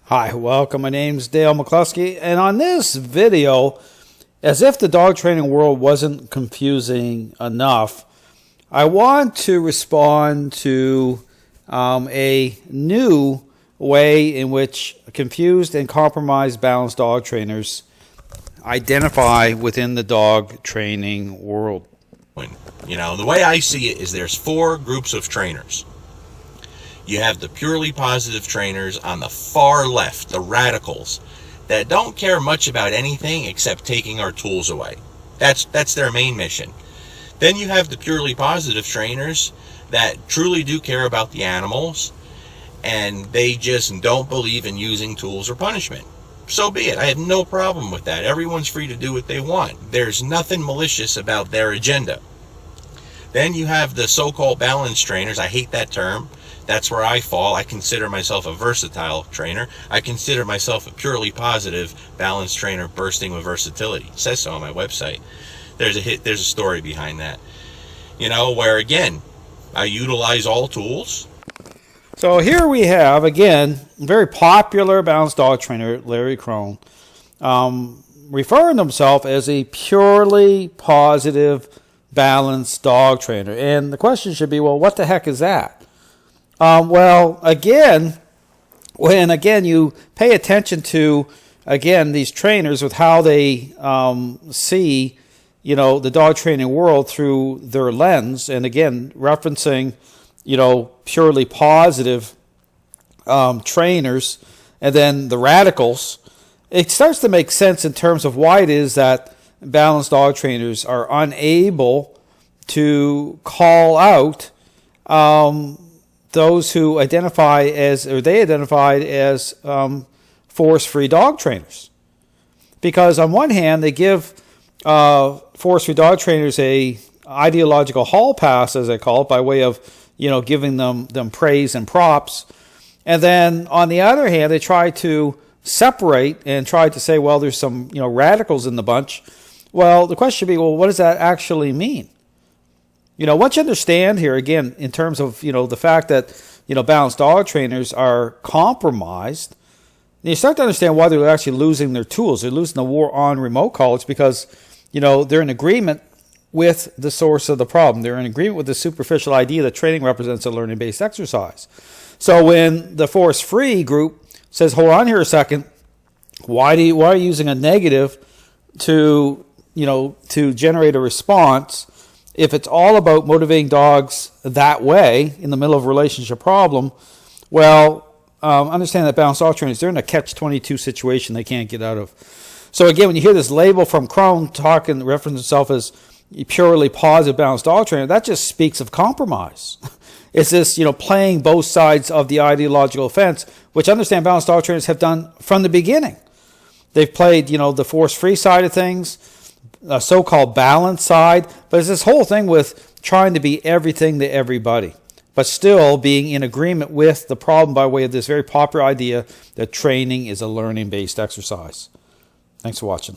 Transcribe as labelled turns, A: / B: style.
A: Hi, welcome. My name's Dale McCluskey, and on this video, as if the dog training world wasn't confusing enough, I want to respond to a new way in which confused and compromised balanced dog trainers identify within the dog training world.
B: You know, the way I see it is there's four groups of trainers. You have the purely positive trainers on the far left, the radicals, that don't care much about anything except taking our tools away. That's their main mission. Then you have the purely positive trainers that truly do care about the animals, and they just don't believe in using tools or punishment. So be it. I have no problem with that. Everyone's free to do what they want. There's nothing malicious about their agenda. Then you have the so-called balanced trainers. I hate that term. That's where I fall. I consider myself a versatile trainer. I consider myself a purely positive balanced trainer bursting with versatility. It says so on my website. There's a story behind that. You know, where again, I utilize all tools.
A: So here we have, again, very popular balanced dog trainer, Larry Krohn, referring to himself as a purely positive balanced dog trainer. And the question should be, well, what the heck is that? Well, again, when you pay attention to, again, these trainers with how they see, you know, the dog training world through their lens, and again, referencing, you know, purely positive trainers, and then the radicals, it starts to make sense in terms of why it is that balanced dog trainers are unable to call out those who identify as, or they identified as force-free dog trainers. Because on one hand, they give force-free dog trainers a ideological hall pass, as I call it, by way of, you know, giving them praise and props. And then on the other hand, they try to separate and try to say, well, there's some, you know, radicals in the bunch. Well, the question should be, well, what does that actually mean? You know, once you understand here, again, in terms of, you know, the fact that, you know, balanced dog trainers are compromised, you start to understand why they're actually losing their tools. They're losing the war on remote college because, you know, they're in agreement with the source of the problem. They're in agreement with the superficial idea that training represents a learning-based exercise. So when the force-free group says, hold on here a second, why are you using a negative to, you know, to generate a response? If it's all about motivating dogs that way in the middle of a relationship problem, well, understand that balanced dog trainers, they're in a catch-22 situation they can't get out of. So again, when you hear this label from Krohn talking, reference himself as a purely positive balanced dog trainer, that just speaks of compromise. It's this, you know, playing both sides of the ideological fence, which understand balanced dog trainers have done from the beginning. They've played, you know, the force-free side of things, a so-called balance side, but it's this whole thing with trying to be everything to everybody, but still being in agreement with the problem by way of this very popular idea that training is a learning-based exercise. Thanks for watching.